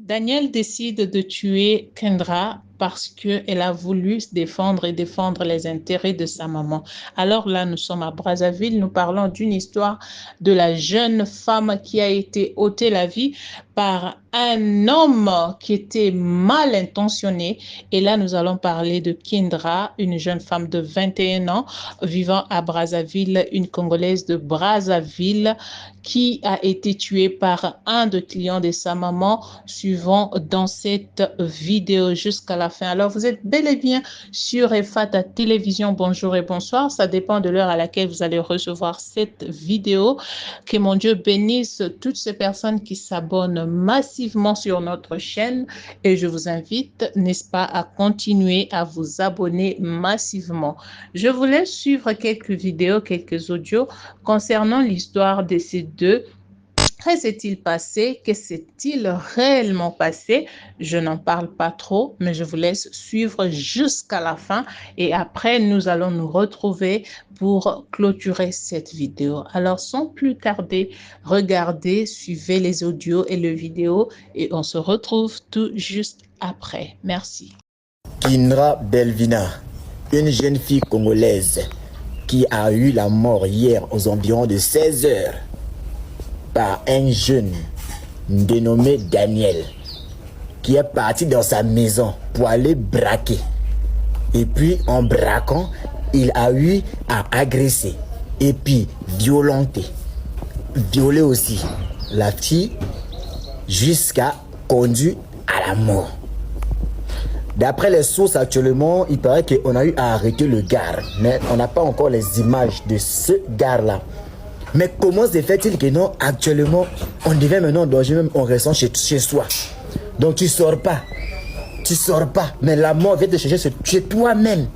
Daniel décide de tuer Kendra parce qu'elle a voulu se défendre et défendre les intérêts de sa maman. Alors là, nous sommes à Brazzaville, nous parlons d'une histoire de la jeune femme qui a été ôtée la vie par un homme qui était mal intentionné. Et là, nous allons parler de Kendra, une jeune femme de 21 ans vivant à Brazzaville, une Congolaise de Brazzaville qui a été tuée par un des clients de sa maman, suivant dans cette vidéo jusqu'à la fin. Alors, vous êtes bel et bien sur EFATA Télévision. Bonjour et bonsoir. Ça dépend de l'heure à laquelle vous allez recevoir cette vidéo. Que mon Dieu bénisse toutes ces personnes qui s'abonnent massivement sur notre chaîne et je vous invite, n'est-ce pas, à continuer à vous abonner massivement. Je vous laisse suivre quelques vidéos, quelques audios concernant l'histoire de ces deux. Que s'est-il passé? Que s'est-il réellement passé? Je n'en parle pas trop, mais je vous laisse suivre jusqu'à la fin et après, nous allons nous retrouver pour clôturer cette vidéo. Alors, sans plus tarder, regardez, suivez les audios et les vidéos et on se retrouve tout juste après. Merci. Kendra Belvina, une jeune fille congolaise qui a eu la mort hier aux environs de 16 heures par un jeune dénommé Daniel qui est parti dans sa maison pour aller braquer. Et puis en braquant, il a eu à agresser et puis violer aussi la fille jusqu'à conduire à la mort. D'après les sources actuellement, il paraît qu'on a eu à arrêter le gars, mais on n'a pas encore les images de ce gars-là. Mais comment se fait-il que non, actuellement, on devient maintenant en danger, même en restant chez soi. Donc tu sors pas, mais la mort vient te chercher chez toi-même.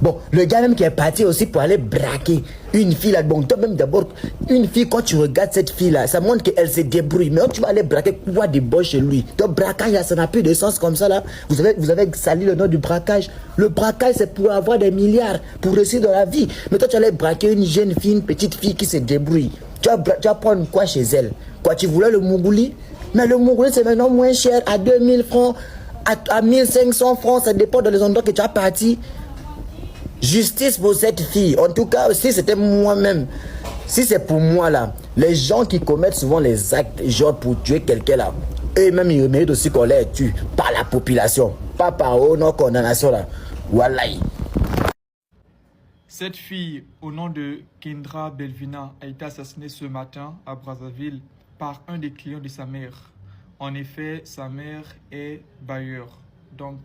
Bon, le gars même qui est parti aussi pour aller braquer une fille là, bon, toi même d'abord, une fille, quand tu regardes cette fille là, ça montre qu'elle se débrouille. Mais quand tu vas aller braquer quoi de bon chez lui? Donc braquage là, ça n'a plus de sens comme ça là. Vous avez sali le nom du braquage. Le braquage c'est pour avoir des milliards, pour réussir dans la vie. Mais toi tu allais braquer une jeune fille, une petite fille qui se débrouille. Tu vas prendre quoi chez elle? Quoi, tu voulais le Mongouli? Mais le Mongouli c'est maintenant moins cher, à 2000 francs, à 1500 francs, ça dépend de les endroits que tu as parti. Justice pour cette fille. En tout cas, si c'était moi-même, si c'est pour moi là, les gens qui commettent souvent les actes genre pour tuer quelqu'un là, eux-mêmes ils méritent aussi qu'on les tue par la population, pas par nos condamnations là. Voilà. Cette fille au nom de Kendra Belvina a été assassinée ce matin à Brazzaville par un des clients de sa mère. En effet, sa mère est bailleur, donc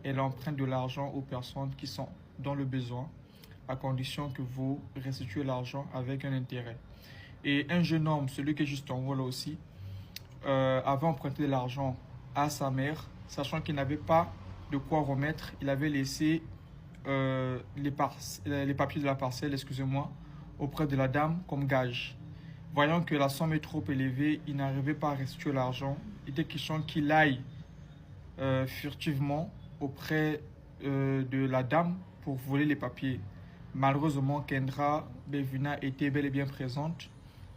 elle emprunte de l'argent aux personnes qui sont dans le besoin, à condition que vous restituez l'argent avec un intérêt. Et un jeune homme, celui qui est juste en haut là aussi, avait emprunté de l'argent à sa mère, sachant qu'il n'avait pas de quoi remettre. Il avait laissé les papiers de la parcelle, excusez-moi, auprès de la dame comme gage. Voyant que la somme est trop élevée, il n'arrivait pas à restituer l'argent. Il était question qu'il aille furtivement auprès de la dame pour voler les papiers. Malheureusement, Kendra Belvina était bel et bien présente.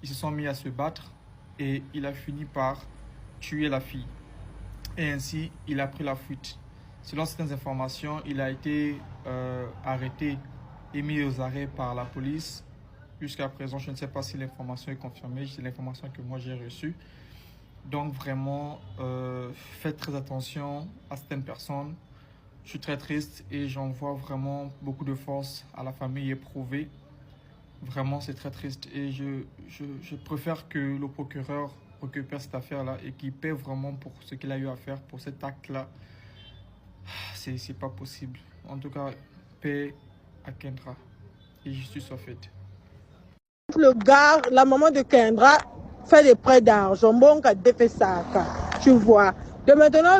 Ils se sont mis à se battre et il a fini par tuer la fille. Et ainsi, il a pris la fuite. Selon certaines informations, il a été arrêté et mis aux arrêts par la police. Jusqu'à présent, je ne sais pas si l'information est confirmée. C'est l'information que moi j'ai reçue. Donc vraiment, faites très attention à certaines personnes. Je suis très triste et j'envoie vraiment beaucoup de force à la famille éprouvée. Vraiment, c'est très triste et je préfère que le procureur récupère cette affaire-là et qu'il paie vraiment pour ce qu'il a eu à faire pour cet acte-là. C'est pas possible. En tout cas, paix à Kendra et justice soit faite. Le gars, la maman de Kendra fait des prêts d'argent. Bon, qu'elle défait ça, tu vois. De maintenant,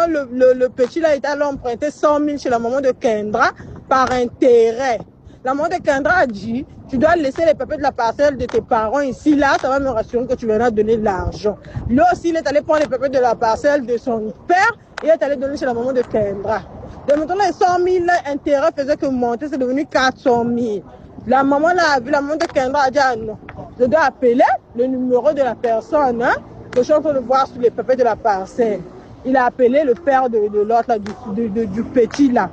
le petit là, il a emprunté 100 000 chez la maman de Kendra par intérêt. La maman de Kendra a dit, tu dois laisser les papiers de la parcelle de tes parents ici, là, ça va me rassurer que tu viendras donner de l'argent. Lui aussi, il est allé prendre les papiers de la parcelle de son père et il est allé donner chez la maman de Kendra. De maintenant, les 100 000 intérêts faisaient que monter, c'est devenu 400 000. La maman là a vu, la maman de Kendra a dit, ah non, je dois appeler le numéro de la personne, hein, que je suis en train de voir sur les papiers de la parcelle. Il a appelé le père de l'autre, du petit là.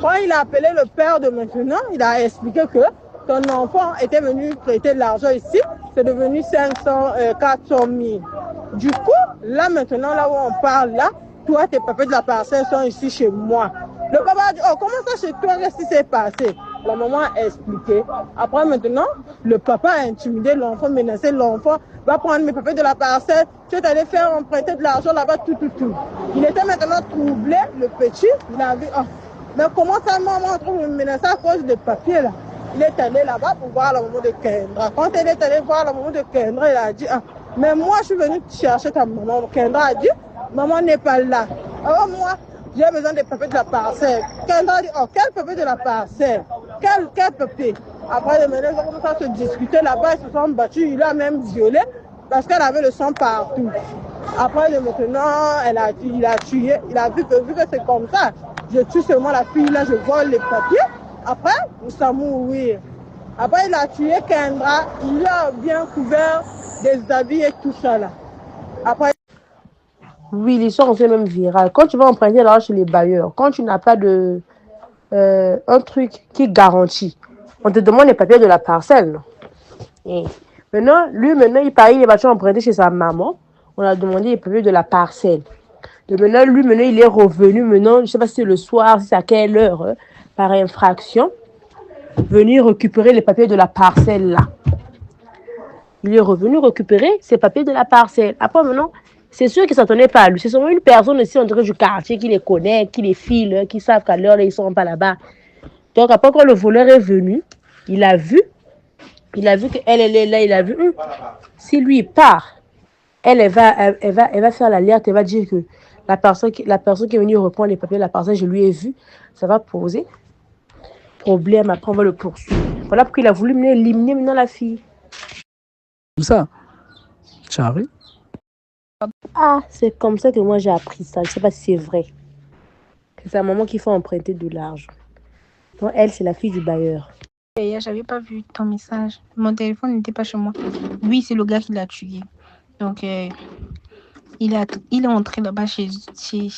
Quand il a appelé le père de maintenant, il a expliqué que ton enfant était venu prêter de l'argent ici, c'est devenu 400 000. Du coup, là maintenant, là où on parle là, toi, tes papiers de la parcelle sont ici chez moi. Le papa a dit, oh, comment ça chez toi, qu'est-ce qui s'est passé? La maman a expliqué. Après maintenant, le papa a intimidé l'enfant, menacé l'enfant, va prendre mes papiers de la parcelle, tu es allé faire emprunter de l'argent là-bas, tout. Il était maintenant troublé, le petit, il a vu, oh, mais comment ça, maman, on trouve me menacer à cause des papiers là? Il est allé là-bas pour voir la maman de Kendra. Quand il est allé voir la maman de Kendra, il a dit, ah, mais moi, je suis venu chercher ta maman. Kendra a dit, maman n'est pas là. Alors moi, j'ai besoin des papiers de la parcelle. Kendra a dit, oh, quel papier de la parcelle? Quel papier? Après, les ménages ont commencé à se discuter là-bas, ils se sont battus, il a même violé parce qu'elle avait le sang partout. Après, maintenant, il a tué, il a vu que c'est comme ça. Je tue seulement la fille, là, je vole les papiers. Après, nous sommes mourir. Après, il a tué Kendra, il lui a bien couvert des habits et tout ça là. Après, Oui, l'histoire on fait même virale. Quand tu vas emprunter l'argent chez les bailleurs, quand tu n'as pas un truc qui garantit, on te demande les papiers de la parcelle. Et maintenant, il parie, il va emprunter chez sa maman. On a demandé les papiers de la parcelle. Et maintenant, il est revenu. Maintenant, je ne sais pas si c'est le soir, si c'est à quelle heure, par infraction, venir récupérer les papiers de la parcelle là. Il est revenu récupérer ses papiers de la parcelle. Après, maintenant, c'est sûr qu'il ne s'attendait pas à lui. C'est seulement une personne aussi, en tout cas, du quartier, qui les connaît, qui les file, qui savent qu'à l'heure, ils ne sont pas là-bas. Donc, après, quand le voleur est venu, il a vu qu'elle est là, il a vu, si lui il part, elle va faire l'alerte, elle va dire que la personne qui est venue reprendre les papiers de la parcelle, je lui ai vu, ça va poser problème, après on va le poursuivre. Voilà pourquoi il a voulu éliminer maintenant la fille. Comme ça, Charlie. Ah, c'est comme ça que moi j'ai appris ça. Je ne sais pas si c'est vrai. Que c'est un moment qu'il faut emprunter de l'argent. Donc elle, c'est la fille du bailleur. Hier, j'avais pas vu ton message. Mon téléphone n'était pas chez moi. Lui, c'est le gars qui l'a tué. Donc, il est entré là-bas chez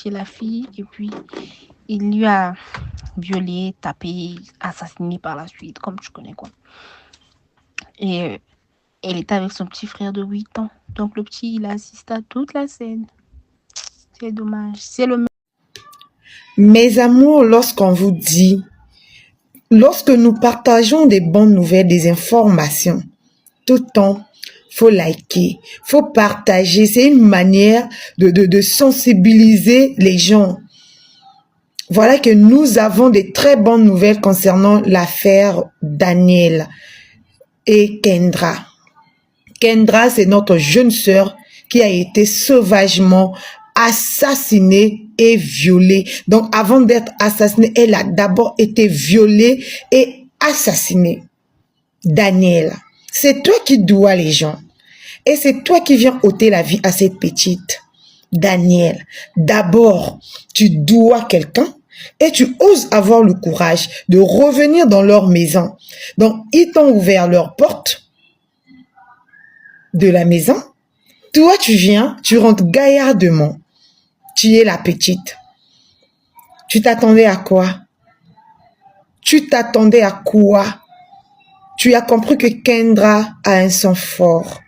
la fille et puis il lui a violé, tapé, assassiné par la suite, comme tu connais quoi. Et elle était avec son petit frère de 8 ans. Donc, le petit, il a assisté à toute la scène. C'est dommage. C'est le... Mes amours, lorsque nous partageons des bonnes nouvelles, des informations, tout le temps, faut liker, faut partager. C'est une manière de sensibiliser les gens. Voilà que nous avons des très bonnes nouvelles concernant l'affaire Daniel et Kendra. Kendra, c'est notre jeune sœur qui a été sauvagement assassinée et violée. Donc, avant d'être assassinée, elle a d'abord été violée et assassinée. Daniel, c'est toi qui dois les gens. Et c'est toi qui viens ôter la vie à cette petite. Daniel, d'abord, tu dois quelqu'un et tu oses avoir le courage de revenir dans leur maison. Donc, ils t'ont ouvert leur porte de la maison. Toi, tu viens, tu rentres gaillardement. Tu es la petite. Tu t'attendais à quoi? Tu t'attendais à quoi? Tu as compris que Kendra a un sang fort.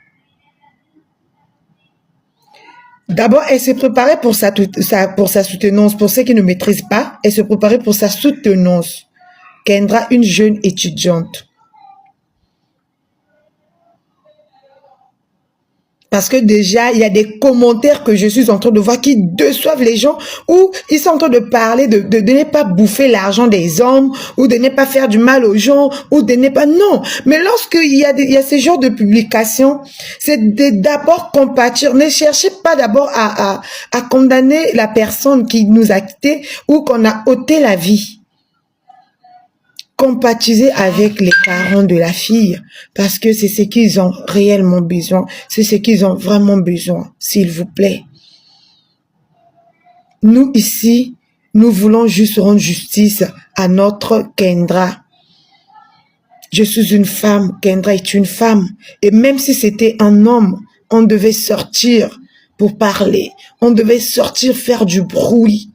D'abord, elle s'est préparée pour sa soutenance. Pour ceux qui ne maîtrisent pas, elle se préparait pour sa soutenance. Kendra, une jeune étudiante. Parce que déjà, il y a des commentaires que je suis en train de voir qui déçoivent les gens, où ils sont en train de parler de ne pas bouffer l'argent des hommes, ou de ne pas faire du mal aux gens, ou de ne pas... Non, mais lorsqu'il y a ce genre de publication, c'est d'abord compatir. Ne cherchez pas d'abord à condamner la personne qui nous a quittés ou qu'on a ôté la vie. Compatiser avec les parents de la fille parce que c'est ce qu'ils ont réellement besoin. C'est ce qu'ils ont vraiment besoin, s'il vous plaît. Nous, ici, nous voulons juste rendre justice à notre Kendra. Je suis une femme, Kendra est une femme. Et même si c'était un homme, on devait sortir pour parler. On devait sortir faire du bruit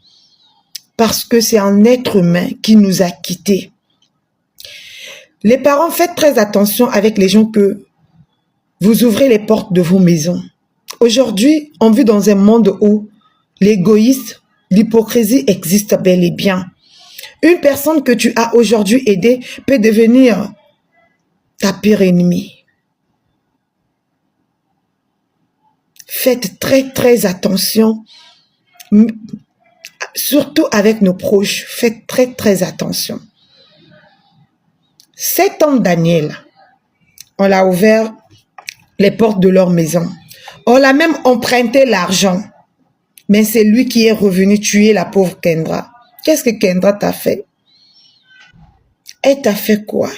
parce que c'est un être humain qui nous a quittés. Les parents, faites très attention avec les gens que vous ouvrez les portes de vos maisons. Aujourd'hui, on vit dans un monde où l'égoïsme, l'hypocrisie existe bel et bien. Une personne que tu as aujourd'hui aidée peut devenir ta pire ennemie. Faites très très attention, surtout avec nos proches. Faites très très attention. Cet homme Daniel, on l'a ouvert les portes de leur maison. On l'a même emprunté l'argent. Mais c'est lui qui est revenu tuer la pauvre Kendra. Qu'est-ce que Kendra t'a fait? Elle t'a fait quoi?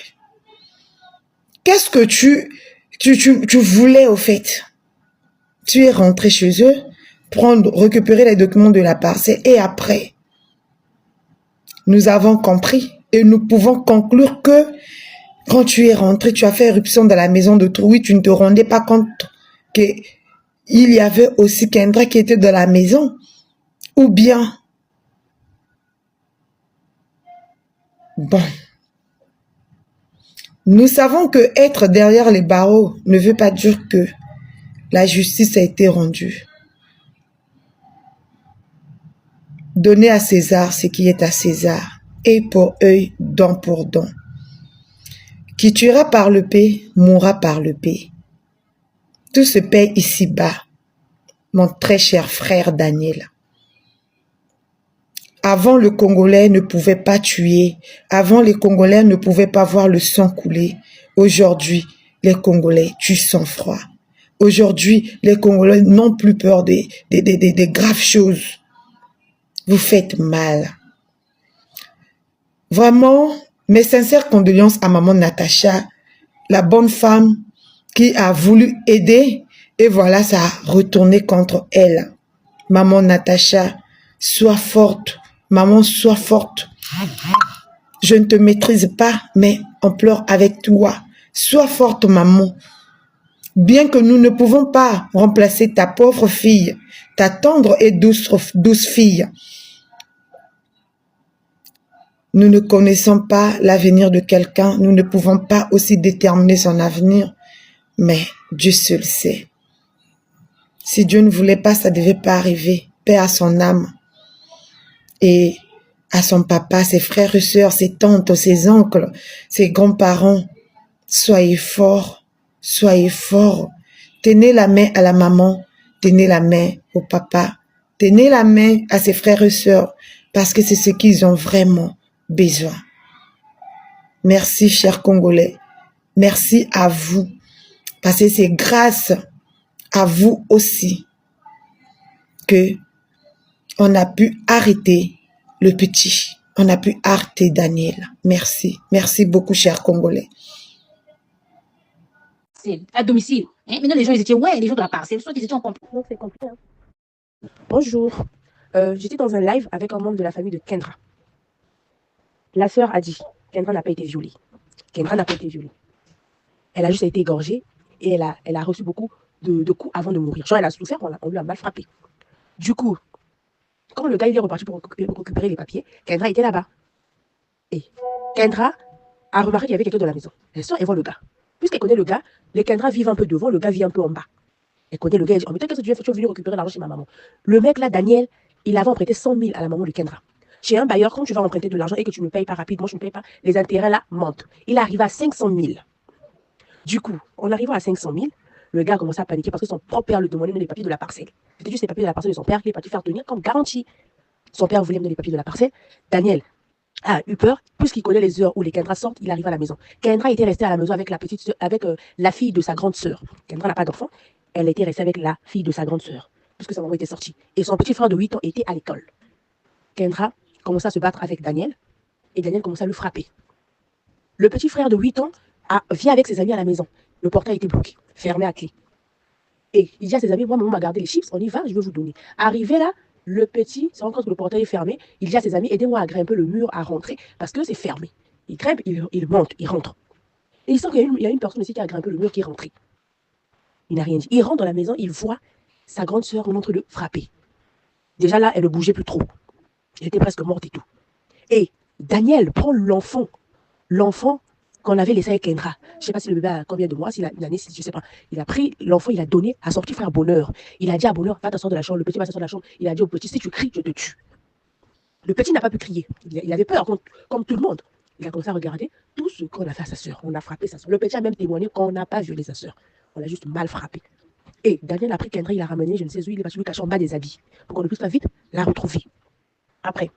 Qu'est-ce que tu voulais au fait? Tu es rentré chez eux, récupérer les documents de la parcelle et après, nous avons compris et nous pouvons conclure que quand tu es rentré, tu as fait éruption dans la maison de Trouy, tu ne te rendais pas compte qu'il y avait aussi Kendra qui était dans la maison. Ou bien, bon, nous savons que être derrière les barreaux ne veut pas dire que la justice a été rendue. Donnez à César ce qui est à César, œil pour œil, dent pour dent. Qui tuera par le paix, mourra par le paix. Tout se paie ici-bas, mon très cher frère Daniel. Avant, le Congolais ne pouvait pas tuer. Avant, les Congolais ne pouvaient pas voir le sang couler. Aujourd'hui, les Congolais tuent sans froid. Aujourd'hui, les Congolais n'ont plus peur des graves choses. Vous faites mal. Vraiment, mes sincères condoléances à maman Natacha, la bonne femme qui a voulu aider et voilà, ça a retourné contre elle. Maman Natacha, sois forte. Maman, sois forte. Je ne te maîtrise pas, mais on pleure avec toi. Sois forte, maman. Bien que nous ne pouvons pas remplacer ta pauvre fille, ta tendre et douce fille, nous ne connaissons pas l'avenir de quelqu'un, nous ne pouvons pas aussi déterminer son avenir, mais Dieu seul sait. Si Dieu ne voulait pas, ça ne devait pas arriver. Paix à son âme. Et à son papa, ses frères et sœurs, ses tantes, ses oncles, ses grands-parents, soyez forts, soyez forts. Tenez la main à la maman, tenez la main au papa, tenez la main à ses frères et sœurs, parce que c'est ce qu'ils ont vraiment besoin. Merci, chers Congolais. Merci à vous, parce que c'est grâce à vous aussi que on a pu arrêter le petit. On a pu arrêter Daniel. Merci. Merci beaucoup, chers Congolais. C'est à domicile. Hein? Maintenant, les gens, ils étaient, ouais, les gens de la parcelle, soit ils étaient en complot. Non, c'est compliqué. Hein. Bonjour. J'étais dans un live avec un membre de la famille de Kendra. La sœur a dit, Kendra n'a pas été violée. Kendra n'a pas été violée. Elle a juste été égorgée et elle a reçu beaucoup de coups avant de mourir. Genre, elle a souffert, on lui a mal frappé. Du coup, quand le gars il est reparti pour récupérer les papiers, Kendra était là-bas. Et Kendra a remarqué qu'il y avait quelqu'un dans la maison. Elle sort et voit le gars. Puisqu'elle connaît le gars, les Kendra vivent un peu devant, le gars vit un peu en bas. Elle connaît le gars, elle dit, oh, mais qu'est-ce que tu es venu récupérer l'argent chez ma maman. Le mec là, Daniel, il avait emprunté 100 000 à la maman de Kendra. Chez un bailleur, quand tu vas emprunter de l'argent et que tu ne payes pas rapidement, tu ne payes pas, les intérêts là montent. Il arrive à 500 000. Du coup, en arrivant à 500 000, le gars a commencé à paniquer parce que son propre père lui demandait les papiers de la parcelle. C'était juste les papiers de la parcelle de son père qu'il est parti faire tenir comme garantie. Son père voulait mener les papiers de la parcelle. Daniel a eu peur, puisqu'il connaît les heures où les Kendra sortent, il arrive à la maison. Kendra était restée à la maison avec la petite soeur, avec la fille de sa grande sœur. Kendra n'a pas d'enfant, elle était restée avec la fille de sa grande sœur, puisque sa maman était sortie. Et son petit frère de 8 ans était à l'école. Kendra commença à se battre avec Daniel, et Daniel commença à le frapper. Le petit frère de 8 ans vient avec ses amis à la maison. Le portail était bloqué, fermé à clé. Et il dit à ses amis, moi, maman m'a gardé les chips, on y va, je vais vous donner. Arrivé là, le petit se rend compte que le portail est fermé. Il dit à ses amis, aidez-moi à grimper le mur, à rentrer, parce que c'est fermé. Il grimpe, il monte, il rentre. Et il sent qu'il y a une personne ici qui a grimpé le mur, qui est rentrée. Il n'a rien dit. Il rentre dans la maison, il voit sa grande sœur est en train de frapper. Déjà là, elle ne bougeait plus trop. Elle était presque morte et tout. Et Daniel prend l'enfant qu'on avait laissé avec Kendra. Je ne sais pas si le bébé a combien de mois, s'il a une année, je ne sais pas. Il a pris l'enfant, il a donné à son petit frère Bonheur. Il a dit à Bonheur, va t'asseoir de la chambre. Le petit va s'asseoir de la chambre. Il a dit au petit, si tu cries, je te tue. Le petit n'a pas pu crier. Il avait peur, comme tout le monde. Il a commencé à regarder tout ce qu'on a fait à sa sœur. On a frappé sa sœur. Le petit a même témoigné qu'on n'a pas violé sa sœur. On l'a juste mal frappé. Et Daniel a pris Kendra, il l'a ramené, je ne sais où, il est parti lui cacher en bas des habits. Pour qu'on ne puisse pas vite la retrouver. Après,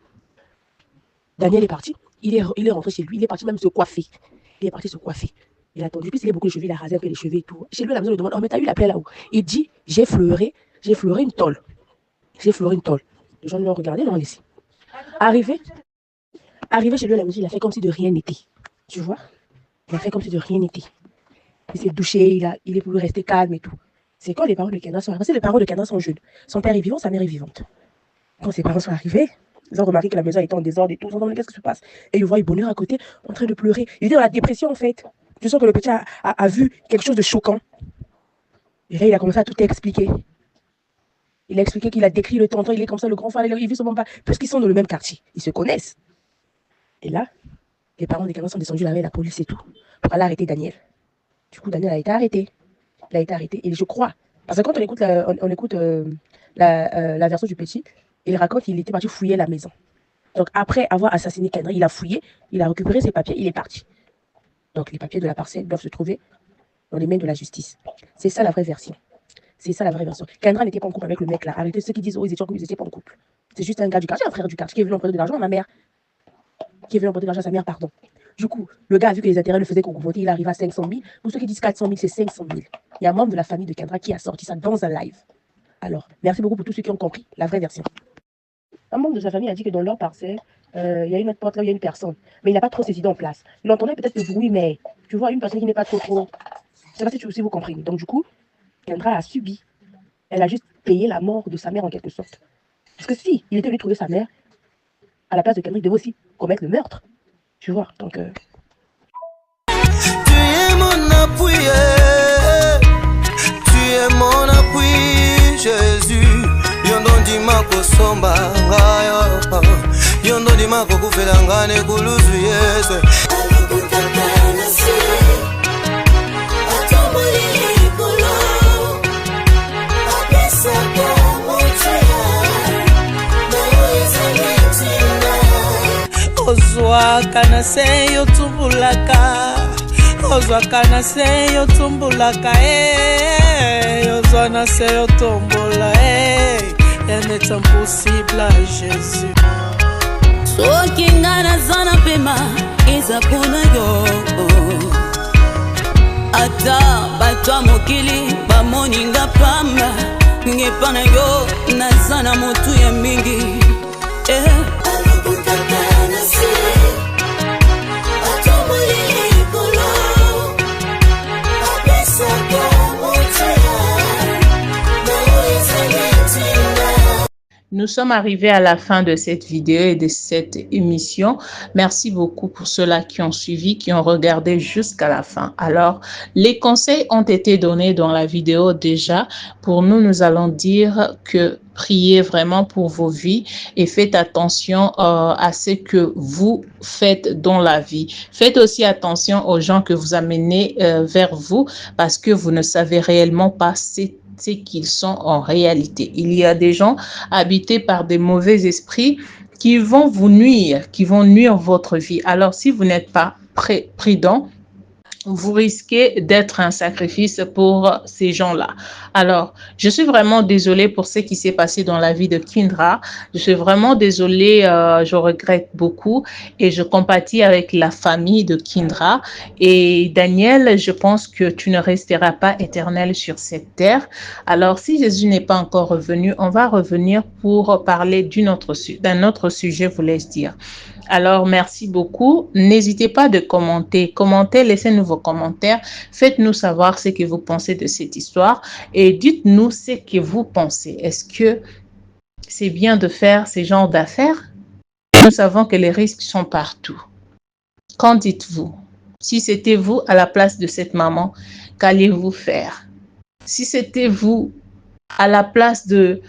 Daniel est parti. Il est rentré chez lui. Il est parti même se coiffer. Il est parti se coiffer. Il a attendu. Puis il a beaucoup de cheveux, il a rasé les cheveux et tout. Chez lui, à la maison, il lui demande, oh, mais t'as eu la plaie là-haut? Il dit, j'ai fleuré une tôle. J'ai fleuré une tôle. Les gens l'ont regardé, l'ont laissé. Arrivé chez lui à la maison, il a fait comme si de rien n'était. Tu vois? Il a fait comme si de rien n'était. Il s'est douché, il est voulu rester calme et tout. C'est quand les parents de Kendra sont arrivés. Parce que les parents de Kendra sont jeunes. Son père est vivant, sa mère est vivante. Quand ses parents sont arrivés, ils ont remarqué que la maison était en désordre et tout. Ils ont demandé qu'est-ce qui se passe. Et ils voient Bonheur à côté, en train de pleurer. Il était dans la dépression en fait. Tu sens que le petit a vu quelque chose de choquant. Et là, il a commencé à tout expliquer. Il a expliqué qu'il a décrit le tonton, il est comme ça, le grand frère, il vit son papa. Puisqu'ils sont dans le même quartier, ils se connaissent. Et là, les parents de Kendra sont descendus avec la police et tout. Pour aller arrêter Daniel. Du coup, Daniel a été arrêté. Il a été arrêté. Et je crois, parce que quand on écoute la version du petit, il raconte qu'il était parti fouiller la maison. Donc après avoir assassiné Kendra, il a fouillé, il a récupéré ses papiers, il est parti. Donc les papiers de la parcelle doivent se trouver dans les mains de la justice. C'est ça la vraie version. C'est ça la vraie version. Kendra n'était pas en couple avec le mec là. Arrêtez ceux qui disent, oh, ils étaient pas en couple. C'est juste un gars du quartier, un frère du quartier qui est venu emprunter de l'argent à ma mère. Qui est venu emprunter de l'argent à sa mère, pardon. Du coup, le gars a vu que les intérêts le faisaient convoiter, il arrive à 500 000. Pour ceux qui disent 400 000, c'est 500 000. Il y a un membre de la famille de Kendra qui a sorti ça dans un live. Alors, merci beaucoup pour tous ceux qui ont compris la vraie version. Un membre de sa famille a dit que dans leur parcelle, il y a une autre porte là où il y a une personne. Mais il n'a pas trop ses idées en place. Il entendait peut-être le bruit, mais tu vois, une personne qui n'est pas trop. Je ne sais pas si vous comprenez. Donc, du coup, Kendra a subi. Elle a juste payé la mort de sa mère en quelque sorte. Parce que si il était venu trouver sa mère, à la place de Kendra, il devait aussi commettre le meurtre. Tu vois, donc... Tu es mon appui, tu es mon appui, Jésus. Yondo di mako somba ngayo, yondo di mako kufela ngane kuluzu Yesu. Ozwaka na se yo tumbulaka, ozwaka na se yo tumbulaka, ozwa na se yo tombola, rien n'est impossible à Jésus. Soki ngana zana pema iza kuna yo, ata batwa mokili bamoninga pamba, ngepana yo na zana motu ya mingi. Nous sommes arrivés à la fin de cette vidéo et de cette émission. Merci beaucoup pour ceux-là qui ont suivi, qui ont regardé jusqu'à la fin. Alors, les conseils ont été donnés dans la vidéo déjà. Pour nous, nous allons dire que priez vraiment pour vos vies et faites attention à ce que vous faites dans la vie. Faites aussi attention aux gens que vous amenez vers vous parce que vous ne savez réellement pas ce qu'ils sont en réalité. Il y a des gens habités par des mauvais esprits qui vont vous nuire, qui vont nuire votre vie. Alors, si vous n'êtes pas prudent, vous risquez d'être un sacrifice pour ces gens-là. Alors, je suis vraiment désolée pour ce qui s'est passé dans la vie de Kendra. Je suis vraiment désolée, je regrette beaucoup et je compatis avec la famille de Kendra. Et Daniel, je pense que tu ne resteras pas éternel sur cette terre. Alors, si Jésus n'est pas encore revenu, on va revenir pour parler d'un autre sujet, vous laisse dire. Alors, merci beaucoup. N'hésitez pas de commenter. Commentez, laissez-nous vos commentaires. Faites-nous savoir ce que vous pensez de cette histoire et dites-nous ce que vous pensez. Est-ce que c'est bien de faire ce genre d'affaires? Nous savons que les risques sont partout. Qu'en dites-vous? Si c'était vous à la place de cette maman, qu'allez-vous faire? Si c'était vous à la place de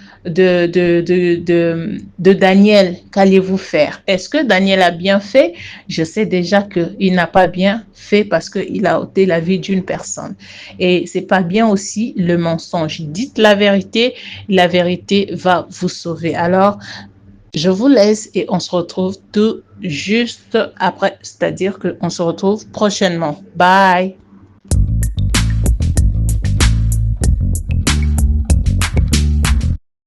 Daniel, qu'allez-vous faire? Est-ce que Daniel a bien fait? Je sais déjà qu'il n'a pas bien fait parce qu'il a ôté la vie d'une personne. Et c'est pas bien aussi le mensonge. Dites la vérité va vous sauver. Alors, je vous laisse et on se retrouve tout juste après, c'est-à-dire qu'on se retrouve prochainement. Bye!